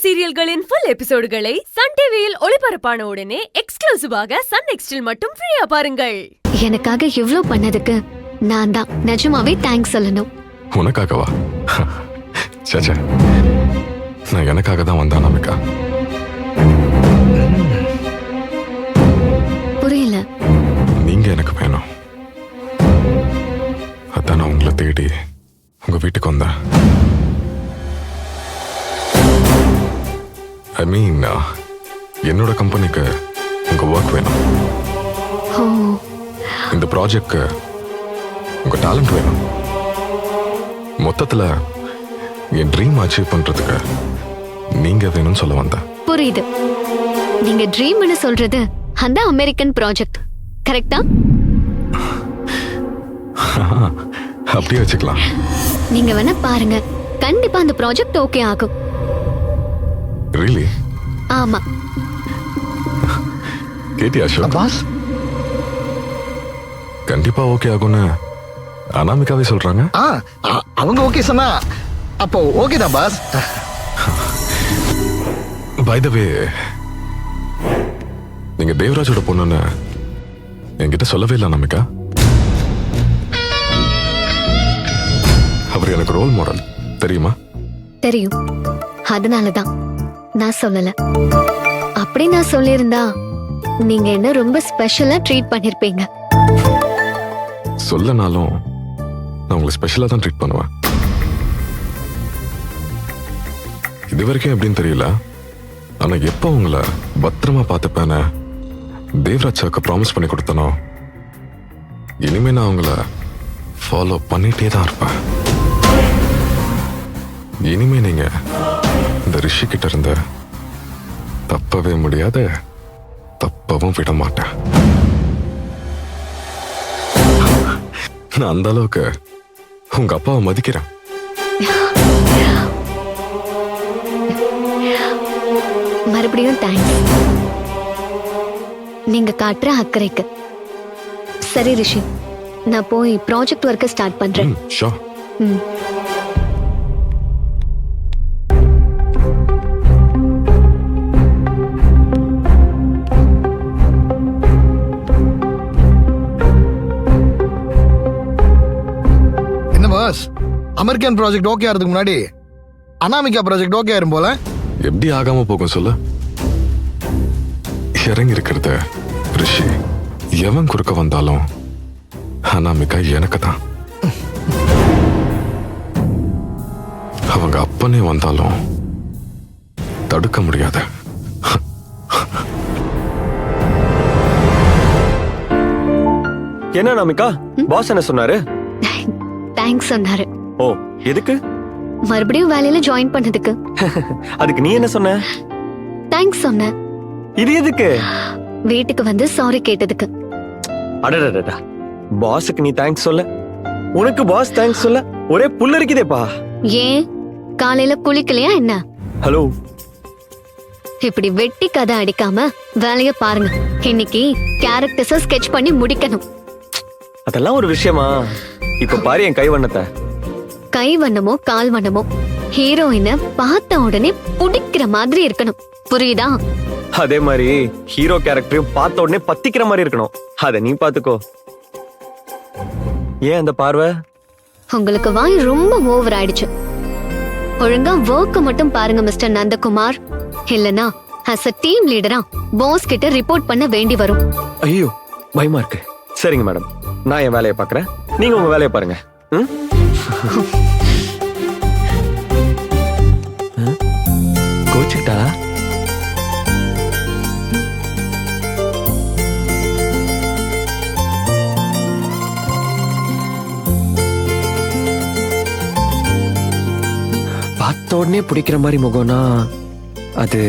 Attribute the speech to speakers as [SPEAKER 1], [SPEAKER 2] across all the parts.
[SPEAKER 1] சீரியல்களின் full எபிசோடுகளை Sun டிவியில் ஒளிபரப்பான உடனே எக்ஸ்க்ளூசிவாக சன் நெக்ஸ்டில் மட்டும் ஃப்ரீயா பாருங்கள்.
[SPEAKER 2] எனக்காக இவ்ளோ பண்ணதுக்கு நான் தான் நிஜமாவே தேங்க்ஸ் சொல்லணும்.
[SPEAKER 3] உனக்காகவா? சச்சா, நான் எனக்காக தான் வந்தா நமிகா.
[SPEAKER 2] புரியல.
[SPEAKER 3] நீங்க எனக்கு வேணும். அதான் நான் உங்களை தேடி உங்க வீட்டுக்கு வந்தேன். ஐ மீன், என்னோட கம்பெனிக்கு உங்க ஒர்க் வேணும். இந்த ப்ராஜெக்ட்க்கு உங்க டேலண்ட் வேணும். மொத்தத்துல என் ட்ரீம் அச்சீவ் பண்றதுக்கு நீங்க வேணும்னு சொல்ல வந்தேன்.
[SPEAKER 2] புரியுது. நீங்க ட்ரீம்னு சொல்றது அந்த அமெரிக்கன் ப்ராஜெக்ட் கரெக்ட்டா?
[SPEAKER 3] அப்படியே வச்சுக்கலாம்.
[SPEAKER 2] நீங்க வேணா பாருங்க, கண்டிப்பா அந்த ப்ராஜெக்ட் ஓகே ஆகும்.
[SPEAKER 3] Really?
[SPEAKER 2] ஆமா.
[SPEAKER 3] கேட்டியா அசோக்?
[SPEAKER 4] பாஸ்,
[SPEAKER 3] கண்டிப்பா ஓகே ஆகும்னு அனாமிகாவே சொல்றாங்க.
[SPEAKER 4] அவங்க ஓகே சொன்னா அப்போ ஓகே தான் பாஸ்.
[SPEAKER 3] பை த வே, நீங்க தேவராஜோட பொண்ணுன்னு என்கிட்ட சொல்லவே இல்லை அனாமிகா. அவர் எனக்கு ரோல் மாடல் தெரியுமா?
[SPEAKER 2] தெரியும். அதனாலதான் நான் சொல்லல. அப்படி நான் சொல்லியிருந்தா நீங்க என்ன ரொம்ப ஸ்பெஷலா ட்ரீட் பண்ணிருப்பீங்க.
[SPEAKER 3] சொல்லனாலும் நான் உங்களை ஸ்பெஷலா தான் ட்ரீட் பண்ணுவேன். இது வரைக்கும் எப்படின்னு தெரியல, ஆனா எப்ப உங்களை பத்திரமா பார்த்துப்பேன்னு தேவராஜ் சாருக்கு ப்ராமிஸ் பண்ணி கொடுத்தனோ, இனிமே நான் உங்களை ஃபாலோ பண்ணிட்டே தான் இருப்பேன். இனிமே நீங்க இந்த ரிஷி கிட்ட இருந்து தப்பவே முடியாத, தப்பவும் விட மாட்டேன். நான் அந்த அளவுக்கு உங்க அப்பாவை மதிக்கிறேன்.
[SPEAKER 2] மறுபடியும் தேங்க்ஸ், நீங்க காட்டுற அக்கறைக்கு. சரி ரிஷி, நான் போய் ப்ராஜெக்ட் ஒர்க்கை ஸ்டார்ட் பண்றேன்.
[SPEAKER 3] ஷூர்.
[SPEAKER 4] அமெரிக்கன் ப்ராஜெக்ட் ஓகே ஆகிறதுக்கு முன்னாடி அனாமிகா ப்ராஜெக்ட் ஓகே ஆயிரும் போல.
[SPEAKER 3] எப்படி ஆகாம போகும் சொல்ல? இறங்கி இருக்கிறத ரிஷி எவன் குறுக்க வந்தாலும் அனாமிகா எனக்கு தான். அவங்க அப்பனே வந்தாலும் தடுக்க முடியாத.
[SPEAKER 5] என்ன அனாமிகா, பாஸ் என்ன சொன்னாரு?
[SPEAKER 2] தேங்க்ஸ் சொன்னாரு.
[SPEAKER 5] ஓ, எதுக்கு?
[SPEAKER 2] மறுபடியும் வேலையில ஜாயின் பண்ணதுக்கு.
[SPEAKER 5] அதுக்கு நீ என்ன சொன்ன?
[SPEAKER 2] தேங்க்ஸ் சொன்னேன்.
[SPEAKER 5] இது எதுக்கு?
[SPEAKER 2] வீட்டுக்கு வந்து சாரி கேட்டதுக்கு.
[SPEAKER 5] அடடடடா, பாஸுக்கு நீ தேங்க்ஸ் சொல்ல, உனக்கு பாஸ் தேங்க்ஸ் சொல்ல ஒரே புல்லரிக்குதேப்பா.
[SPEAKER 2] ஏன் காலையில குளிக்கலையா என்ன?
[SPEAKER 5] ஹலோ,
[SPEAKER 2] இப்படி வெட்டி கதை அடிக்காம வேலைய பாருங்க. இன்னைக்கு கேரக்டர்ஸ ஸ்கெட்ச் பண்ணி முடிக்கணும்.
[SPEAKER 5] அதெல்லாம் ஒரு விஷயமா? இப்ப பாரு என் கை வண்ணத்தை.
[SPEAKER 2] கை வண்ணமோ கால் வண்ணமோ ஹீரோயினை பார்த்த உடனே பிடிக்கிற மாதிரி இருக்கணும். புரியுதா?
[SPEAKER 5] அதே மாதிரி ஹீரோ கேரக்டரையும் பார்த்த உடனே பத்திக்கிற மாதிரி இருக்கணும். அத நீ பாத்துக்கோ. ஏன் அந்த பார்வை?
[SPEAKER 2] உங்களுக்கு வாய் ரொம்ப ஓவர் ஆயிடுச்சு. ஒழுங்கா ஒர்க் மட்டும் பாருங்க மிஸ்டர் நந்தகுமார். இல்லனா as a டீம் லீடரா பாஸ் கிட்ட ரிப்போர்ட் பண்ண வேண்டி வரும்.
[SPEAKER 5] ஐயோ, பயமா இருக்கு. சரிங்க மேடம், நான் என் வேலையை பாக்குறேன், நீங்க உங்க வேலையை பாருங்க. கோச்சுக்கிட்டா? பார்த்த உடனே பிடிக்கிற மாதிரி முகம்னா அது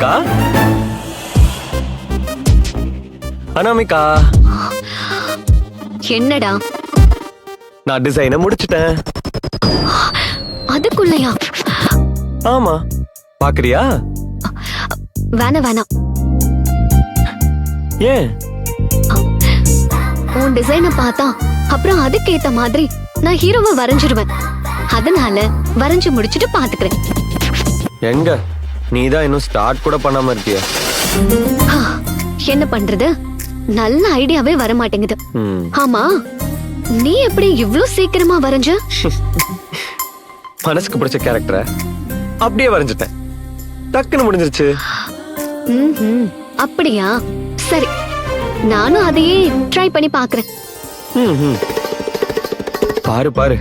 [SPEAKER 5] அனாமிகா அனாமிகா,
[SPEAKER 2] என்னடா
[SPEAKER 5] நான் டிசைனை முடிச்சிட்டேன்.
[SPEAKER 2] அதுக்குள்ளயா?
[SPEAKER 5] ஆமா, பாக்குறியா?
[SPEAKER 2] வேணாம்.
[SPEAKER 5] ஏன்?
[SPEAKER 2] உன் டிசைனை பார்த்தா அப்புறம் அதுக்கேத்த மாதிரி நான் ஹீரோவை வரைஞ்சிருவேன். அதனால வரைஞ்சு முடிச்சிட்டு பாத்துக்கிறேன்.
[SPEAKER 5] எங்க நீதான் இன்னும் ஸ்டார்ட் கூட பண்ணாம இருக்கிய.
[SPEAKER 2] என்ன பண்றது, நல்ல ஐடியாவே வர மாட்டேங்குது. ஆமா, நீ எப்படி இவ்ளோ சீக்கிரமா வரைஞ்ச?
[SPEAKER 5] மனசுக்கு பிடிச்ச கேரக்டரை அப்படியே வரைஞ்சிட்டேன், டக்குன்னு முடிஞ்சிருச்சு.
[SPEAKER 2] அப்படியா? சரி, நானும் அதையே ட்ரை பண்ணி பாக்குறேன்.
[SPEAKER 5] பாரு பாரு,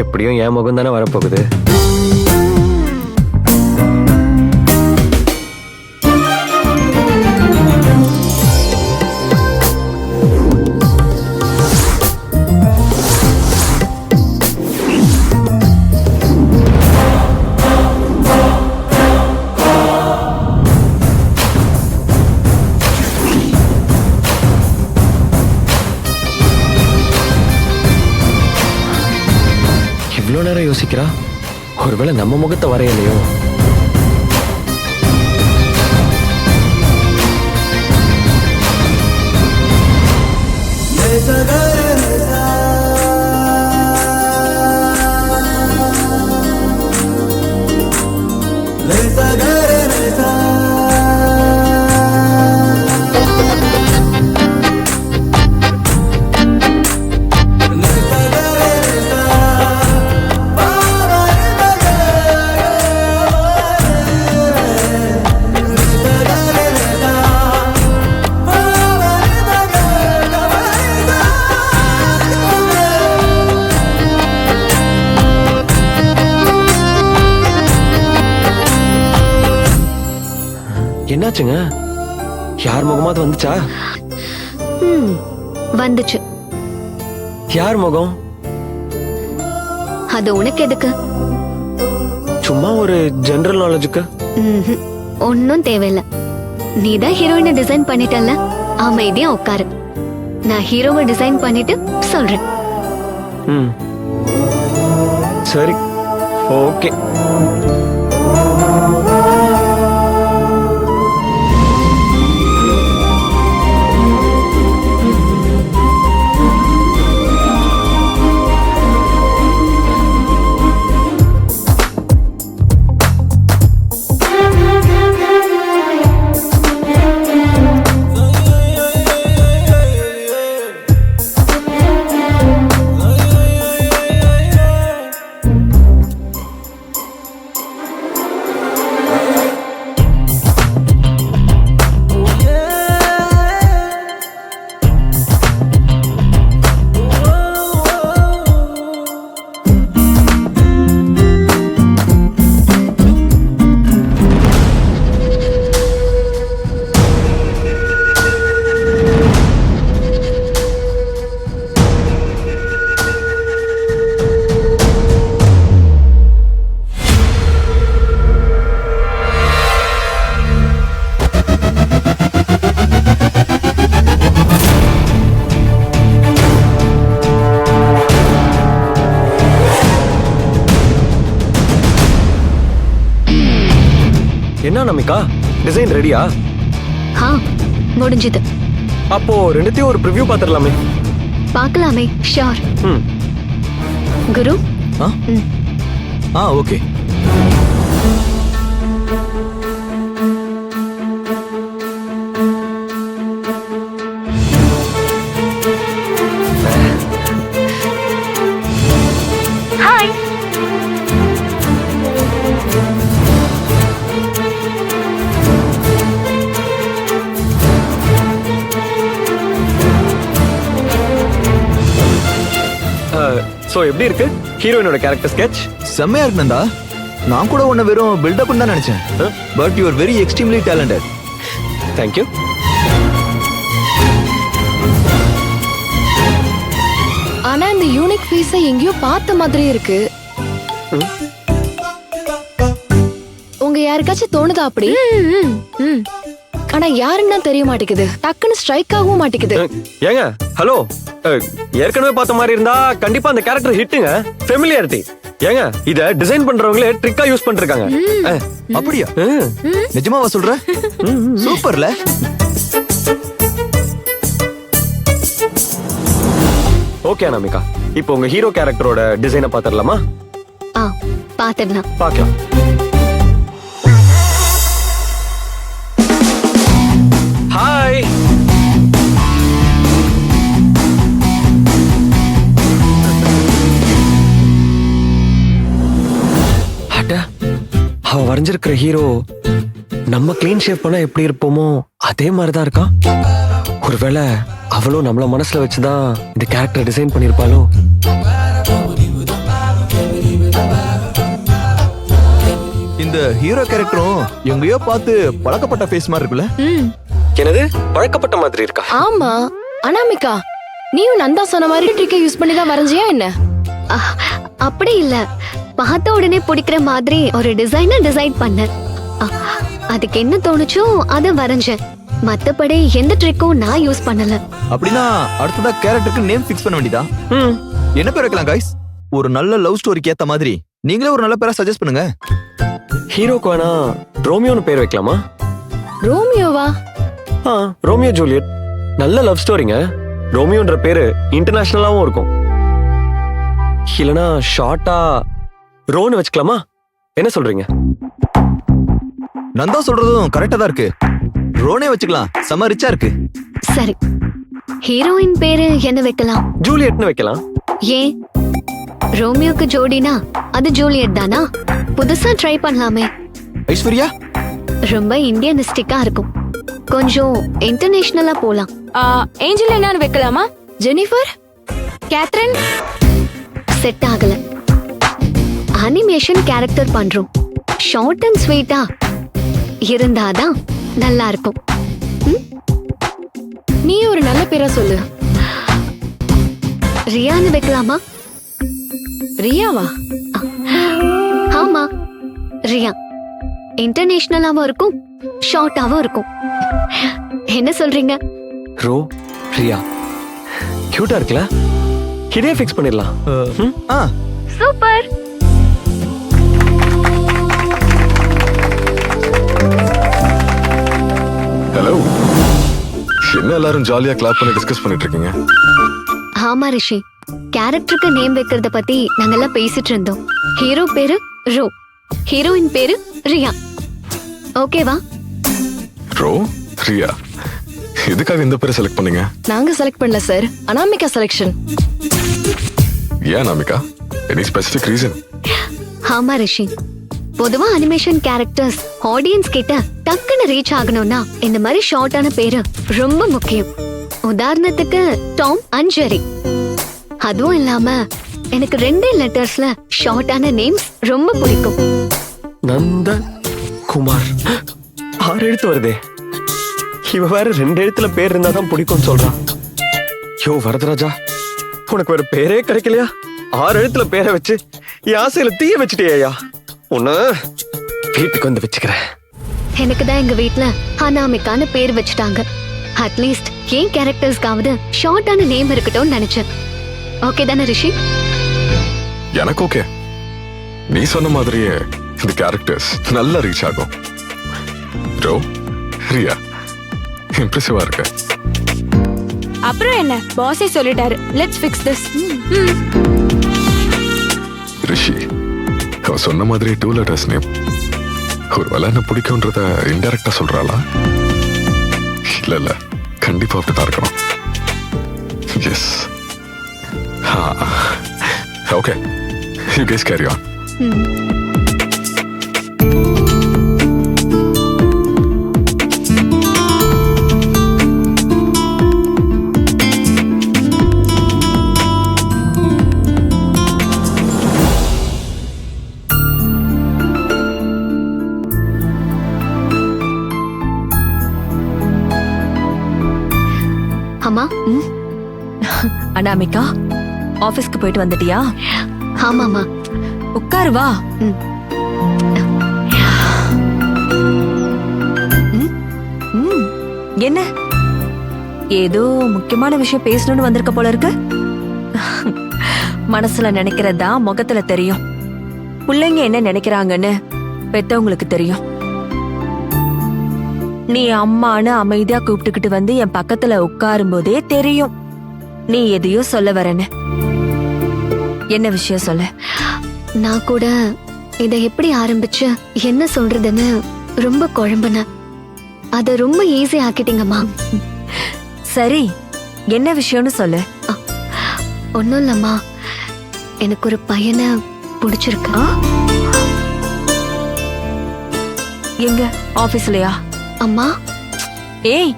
[SPEAKER 5] எப்படியும் என் முகம் தானே வரப்போகுது. இவ்வளோ நேரம் யோசிக்கிறா, ஒருவேளை நம்ம முகத்தை வரையலையோ? என்னாச்சுங்க? யார் முகமாவது வந்துச்சா?
[SPEAKER 2] வந்துச்சு.
[SPEAKER 5] யார் முகம்?
[SPEAKER 2] அது உனக்கு எதுக்கு?
[SPEAKER 5] சும்மா ஒரு ஜெனரல் நாலேஜுக்கு.
[SPEAKER 2] ஒன்னும் தேவையில்ல. நீதான் ஹீரோயினை டிசைன் பண்ணிட்டல்ல, அமைதியா உட்காரு. நான் ஹீரோவை டிசைன் பண்ணிட்டு சொல்றேன்.
[SPEAKER 5] சரி, ஓகே. என்ன நமிகா, டிசைன் ரெடியா?
[SPEAKER 2] முடிஞ்சது.
[SPEAKER 5] அப்போ ரெண்டுத்தையும் ஒரு ப்ரிவ்யூ பாத்துடலாமே.
[SPEAKER 2] பார்க்கலாமே, ஷூர். குரு.
[SPEAKER 6] ஓகே.
[SPEAKER 2] ஹாய்.
[SPEAKER 5] சோ எப்படி இருக்கு ஹீரோயினோட கேரக்டர் ஸ்கெட்ச்?
[SPEAKER 6] செம்மையா இருக்கு நந்தா. நான் கூட உன்னை வெறும் பில்டப் தான் நினைச்சேன். But you are very extremely talented.
[SPEAKER 5] Thank you.
[SPEAKER 1] ஆனா இந்த யூனிக் ஃபேஸை எங்கேயோ பார்த்த மாதிரி இருக்கு. உங்க
[SPEAKER 7] உங்க யாருக்காச்சும் தோணுதா அப்படி ம். ஆனா யாருன்னு தான் தெரிய மாட்டேங்குது, டக்குன்னு ஸ்ட்ரைக் ஆகவும் மாட்டேங்குது.
[SPEAKER 5] ஏங்க ஹலோ, ஏற்கனவே பார்த்த மாதிரி இருந்தா கண்டிப்பா அந்த கேரக்டர் ஹிட்டுங்க. ஃபெமிலியாரிட்டி. ஏங்க இத டிசைன் பண்றவங்களே ட்ரிக்கா யூஸ் பண்ணிருக்காங்க.
[SPEAKER 6] அப்படியா? நிஜமாவா சொல்ற? சூப்பர்ல.
[SPEAKER 5] ஓகே அனாமிகா, இப்போ உங்க ஹீரோ கேரக்டரோட டிசைனை பாத்துடலாமா?
[SPEAKER 2] பாத்துடலாம்.
[SPEAKER 5] பார்க்கலாம். ஹாய். அவ வரைஞ்சிருக்கிற ஹீரோ நம்ம கிளீன் ஷேவ் பண்ணா எப்படி இருப்போமோ அதே மாதிரிதான் இருக்கான். ஒருவேளை அவளும் நம்மள மனசுல வச்சுதான் இந்த கேரக்டர் டிசைன் பண்ணிருப்பாளோ?
[SPEAKER 6] இந்த ஹீரோ கேரக்டரும் எங்கேயோ பார்த்து பழக்கப்பட்ட ஃபேஸ் மாதிரி இருக்குல்ல?
[SPEAKER 5] என்னது பழக்கப்பட்ட மாதிரி இருக்கா?
[SPEAKER 7] ஆமா அனாமிகா, நீயும் நந்தா சொன்ன மாதிரி ட்ரிக்கை யூஸ் பண்ணி தான் வரைஞ்சியா என்ன?
[SPEAKER 2] அப்படி இல்ல, பார்த்த உடனே பிடிக்கிற மாதிரி ஒரு டிசைன் பண்ணேன். அதுக்கு என்ன தோணுச்சோ அதை வரைஞ்சேன். மத்தபடி எந்த ட்ரிக்கும் நான் யூஸ் பண்ணல.
[SPEAKER 6] அப்படின்னா அடுத்ததா கேரக்டருக்கு நேம் ஃபிக்ஸ் பண்ண வேண்டியதா? என்ன பேர் வைக்கலாம் கைஸ்? ஒரு நல்ல லவ் ஸ்டோரிக்கு ஏத்த மாதிரி நீங்களே ஒரு நல்ல பேரை சஜஸ்ட் பண்ணுங்க.
[SPEAKER 5] ஹீரோக்கு வேணா ரோமியோன்னு பேர் வைக்கலாமா?
[SPEAKER 7] ரோமியோவா?
[SPEAKER 5] ரோமியோ ஜூலியட் நல்ல லவ் ஸ்டோரிங்க. ரோமியோன்ற பேரு இன்டர்நேஷனலாவும் இருக்கும். இல்லனா ஷார்ட்டா ரோன்னு வச்சுக்கலாமா? என்ன சொல்றீங்க?
[SPEAKER 6] நந்தா சொல்றதும் கரெக்டா தான் இருக்கு. ரோனே வச்சுக்கலாம், செம ரிச்சா இருக்கு.
[SPEAKER 2] சரி, ஹீரோயின் பேரு என்ன வைக்கலாம்?
[SPEAKER 5] ஜூலியட்னு வைக்கலாம்.
[SPEAKER 2] ஏன், ரோமியோக்கு ஜோடினா அது ஜூலியட் தானா? புதுசா ட்ரை பண்ணலாமே.
[SPEAKER 6] ஐஸ்வர்யா
[SPEAKER 2] ரொம்ப இந்தியனிஸ்டிக்கா இருக்கும், கொஞ்சம் இன்டர்நேஷனலா போலாம்.
[SPEAKER 7] ஏஞ்சல் என்னன்னு வைக்கலாமா? Jennifer, Catherine?
[SPEAKER 2] செட் ஆகல. அனிமேஷன் கேரக்டர் பண்றோம், ஷார்ட் அண்ட் ஸ்வீட்டா இருந்தாதான் நல்லா இருக்கும்.
[SPEAKER 7] நீ ஒரு நல்ல பேரா சொல்லு.
[SPEAKER 2] ரியான்னு வைக்கலாமா?
[SPEAKER 7] ரியாவா?
[SPEAKER 2] ஆமா, ரியா இன்டர்நேஷனலாவும் இருக்கும், ஷார்ட்டாவும் இருக்கும். என்ன சொல்றீங்க?
[SPEAKER 5] ரோ ரியா கியூட்டா இருக்குல்ல? இதே ஃபிக்ஸ் பண்ணிடலாம்.
[SPEAKER 2] சூப்பர்.
[SPEAKER 3] ஹலோ, என்ன எல்லாரும் ஜாலியா கிளாப் பண்ணி டிஸ்கஸ் பண்ணிட்டு இருக்கீங்க?
[SPEAKER 2] ஆமா ரிஷி, கேரக்டருக்கு நேம் வைக்கிறத பத்தி நாங்கெல்லாம் பேசிட்டு இருந்தோம். ஹீரோ பேரு ரோ, ஹீரோயின் பேரு ரியா. ஓகேவா?
[SPEAKER 3] ரோ ரியா, எதுக்காக இந்த பேரை செலக்ட் பண்ணீங்க?
[SPEAKER 7] நாங்க செலக்ட் பண்ணல சார், அனாமிகா செலக்ஷன்.
[SPEAKER 3] ஏன் அனாமிகா, எனி ஸ்பெசிபிக் ரீசன்?
[SPEAKER 2] ஆமா ரிஷி, பொதுவா அனிமேஷன் கேரக்டர்ஸ் ஆடியன்ஸ் கிட்ட டக்குன்னு ரீச் ஆகணும்னா இந்த மாதிரி ஷார்ட்டான பேரு ரொம்ப முக்கியம். உதாரணத்துக்கு டாம் அண்ட் ஜெரி. அதுவும் இல்லாம எனக்கு 2 லெட்டர்ஸ்ல ஷார்ட்டான நேம்ஸ் ரொம்ப பிடிக்கும்.
[SPEAKER 5] நந்த குமார் 6 எழுத்து வருதே. இவ வேற 2 எழுத்துல பேர் இருந்தாதான் பிடிக்கும் சொல்றான். யோ வரதராஜா, உனக்கு வேற பேரே கிடைக்கலையா? 6 எழுத்துல பேரை வச்சு என் ஆசையில தீய வச்சுட்டியா? உன்ன வீட்டுக்கு வந்து வச்சுக்கிறேன்.
[SPEAKER 2] எனக்கு தான் எங்க வீட்ல அனாமிகான்னு பேர் வச்சுட்டாங்க. அட்லீஸ்ட் ஏன் கேரக்டர்ஸ்க்காவது ஷார்ட்டான நேம் இருக்கட்டும் நினைச்சேன். ஓகே தானே ரிஷி?
[SPEAKER 3] எனக்கு ஓகே. நீ சொன்ன மாதிரியே இந்த கேரக்டர்ஸ் நல்லா ரீச் ஆகும். ரோ ரியா இம்ப்ரெசிவா இருக்கு.
[SPEAKER 7] அப்புறம் என்ன, பாஸே சொல்லிட்டாரு, லெட்ஸ் ஃபிக்ஸ் திஸ்.
[SPEAKER 3] ரிஷி, அவ சொன்ன மாதிரி 2 letters நேம். ஒரு வேலை என்ன பிடிக்கும்ன்றத இன்டைரக்டா சொல்றாளா? இல்ல கண்டிப்பா அப்படிதான் இருக்கணும். Yes. Okay, you guys carry on.
[SPEAKER 2] அம்மா.
[SPEAKER 1] அனாமிகா, ஆபீஸ்க்கு போயிட்டு வந்துட்டியா?
[SPEAKER 2] ஆமாமா.
[SPEAKER 1] உட்காரு வா.
[SPEAKER 8] என்ன ஏதோ முக்கியமான விஷயம் பேசணும்னு வந்திருக்க போல இருக்கு. மனசுல நினைக்கிறதா முகத்துல தெரியும். பிள்ளைங்க என்ன நினைக்கிறாங்கன்னு பெத்தவங்களுக்கு தெரியும். நீ அம்மான்னு அமைதியா கூப்பிட்டுக்கிட்டு வந்து என் பக்கத்துல உட்காரும் போதே தெரியும் நீ எதையோ சொல்ல வரேன்னு. என்ன விஷயம் சொல்ல?
[SPEAKER 2] நான் கூட இதை எப்படி ஆரம்பிச்சு என்ன சொல்றதுன்னு ரொம்ப குழம்புனேன். அத ரொம்ப ஈஸி ஆக்கிட்டீங்கம்மா.
[SPEAKER 8] சரி, என்ன விஷயம்னு சொல்லு.
[SPEAKER 2] ஒன்னும் இல்லம்மா, எனக்கு ஒரு பையனை பிடிச்சிருக்கு.
[SPEAKER 8] எங்க ஆபீஸ்லயா?
[SPEAKER 2] அம்மா,
[SPEAKER 8] ஏய்,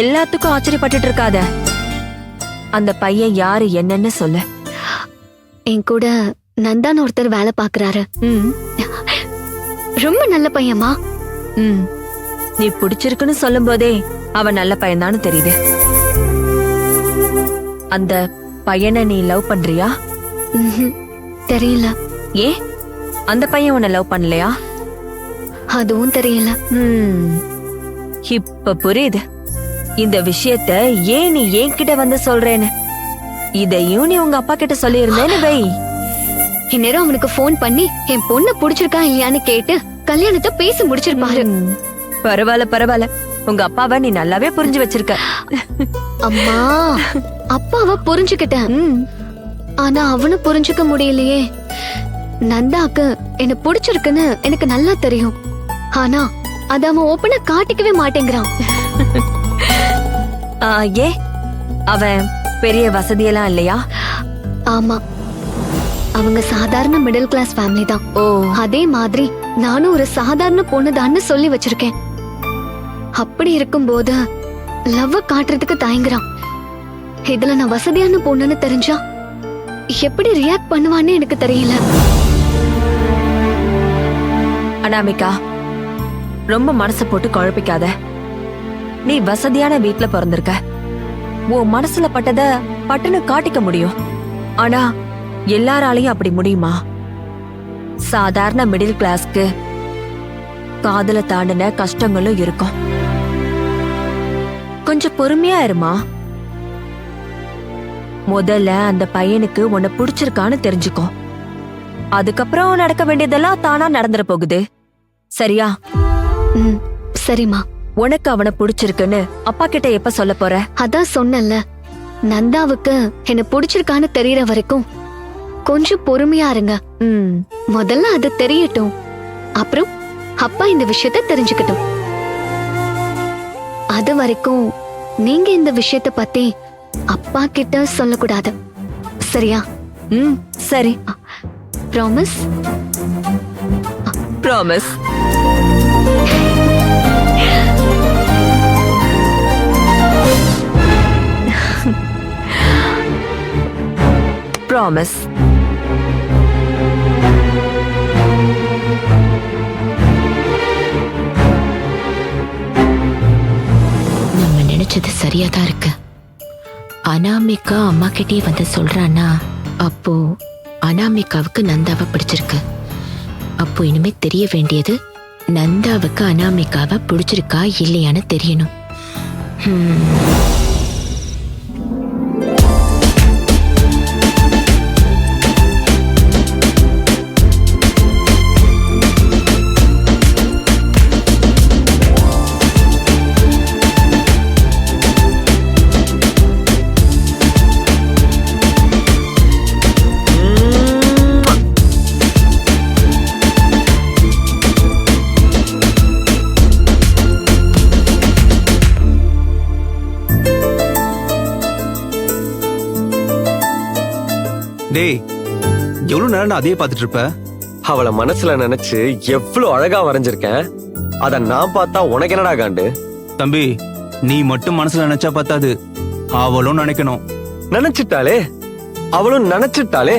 [SPEAKER 8] எல்லாத்துக்கும் ஆச்சரியப்பட்டுட்டு இருக்காத. அந்த பையன் யாரு என்னன்னு சொல்லு.
[SPEAKER 2] என் கூட நந்தான்னு ஒருத்தர் வேலை பாக்குறாரு.
[SPEAKER 8] ம்,
[SPEAKER 2] ரொம்ப நல்ல பையன்மா.
[SPEAKER 8] ம். நீ பிடிச்சிருக்குன்னு சொல்லும் போதே அவன் நல்ல பையன்தான்னு தெரியுது. அந்த பையனை நீ லவ் பண்றியா?
[SPEAKER 2] ம்ஹும். தெரியல.
[SPEAKER 8] ஏன் அந்த பையன் உன்னை லவ் பண்ணலையா?
[SPEAKER 2] அதுவும் தெரியல.
[SPEAKER 8] ம், இப்ப புரியுது இந்த விஷயத்த ஏன் நீ என்கிட்ட வந்து சொல்றேன்னு. இதையும் நீ உங்க அப்பா கிட்ட சொல்லி இருந்தேன்னு வை.
[SPEAKER 2] இந்நேரம் அவனுக்கு போன் பண்ணி என் பொண்ணு பிடிச்சிருக்கா இல்லையான்னு கேட்டு கல்யாணத்தை பேசி முடிச்சிருப்பாரு.
[SPEAKER 8] ம், பரவாயில்ல பரவாயில்ல, உங்க அப்பாவை நீ நல்லாவே புரிஞ்சு வச்சிருக்க.
[SPEAKER 2] அம்மா, அப்பாவை புரிஞ்சுக்கிட்டேன்.
[SPEAKER 8] ம்,
[SPEAKER 2] ஆனா அவனு புரிஞ்சுக்க முடியலையே. நந்தாக்கு என்ன பிடிச்சிருக்குன்னு எனக்கு நல்லா தெரியும். ஆனா அத அவன் ஓப்பனா காட்டிக்கவே மாட்டேங்கிறான்.
[SPEAKER 8] ஏ அவன் பெரிய வசதியெல்லாம் இல்லையா?
[SPEAKER 2] ஆமா, அவங்க சாதாரண மிடில் கிளாஸ் ஃபேமிலி தான்.
[SPEAKER 8] ஓ,
[SPEAKER 2] அதே மாதிரி நானும் ஒரு சாதாரண பொண்ணுதான்னு சொல்லி வச்சிருக்கேன். அப்படி இருக்கும்போது லவ் காட்டுறதுக்கு தயங்குறான். இதுல நான் வசதியான பொண்ணுன்னு தெரிஞ்சா எப்படி ரியாக்ட் பண்ணுவான்னு எனக்கு தெரியல.
[SPEAKER 8] அனாமிகா, ரொம்ப மனசு போட்டு குழப்பிக்காத. நீ வசதியான வீட்ல பிறந்திருக்க. உன் மனசுல பட்டத பட்டுன்னு காட்டிக்க முடியும். ஆனா எல்லாராலையும் அப்படி முடியுமா? சாதாரண மிடில் கிளாஸ்க்கு காதல தாண்டின கஷ்டங்களும் இருக்கும். கொஞ்சம் பொறுமையா இருமா. முதல்ல அந்த பையனுக்கு உன்னை பிடிச்சிருக்கான்னு தெரிஞ்சுக்கோ. அதுக்கப்புறம் நடக்க வேண்டியதெல்லாம் தானா நடந்துற போகுது. சரியா?
[SPEAKER 2] ம், சரிம்மா.
[SPEAKER 8] உனக்கு அவனை பிடிச்சிருக்குன்னு அப்பா கிட்ட எப்ப சொல்ல போற?
[SPEAKER 2] அதான் சொன்னல, நந்தாவுக்கு என்ன பிடிச்சிருக்கான்னு தெரியற வரைக்கும் கொஞ்சம் பொறுமையா இருங்க.
[SPEAKER 8] ம்,
[SPEAKER 2] முதல்ல அது தெரியட்டும், அப்புறம் அப்பா இந்த விஷயத்த தெரிஞ்சுக்கட்டும். அது வரைக்கும் நீங்க இந்த விஷயத்த பத்தி அப்பா கிட்ட சொல்லக்கூடாது. சரியா?
[SPEAKER 8] ம், சரி.
[SPEAKER 2] ப்ராமிஸ்?
[SPEAKER 8] ப்ராமிஸ். ப்ராமிஸ்.
[SPEAKER 9] நம்ம நினைச்சது சரியாதான் இருக்கு. அனாமிகா அம்மா கிட்டே வந்து சொல்றான்னா அப்போ அனாமிகாவுக்கு நந்தாவை பிடிச்சிருக்கு. அப்போ இனிமே தெரிய வேண்டியது நந்தாவுக்கு அனாமிகாவை பிடிச்சிருக்கா இல்லையான்னு தெரியணும்.
[SPEAKER 10] டேய், எவ்வளவு நேரம் அதையே பார்த்துட்டு இருப்ப?
[SPEAKER 5] அவளை மனசுல நினைச்சு எவ்வளவு அழகா வரைஞ்சிருக்கேன். அத நான் பார்த்தா உனக்கு என்னடா காண்டு?
[SPEAKER 10] தம்பி, நீ மட்டும் மனசுல நினைச்சா பார்த்தாது, அவளும் நினைக்கணும்.
[SPEAKER 5] நினைச்சிட்டாளே, அவளும் நினைச்சிட்டாளே.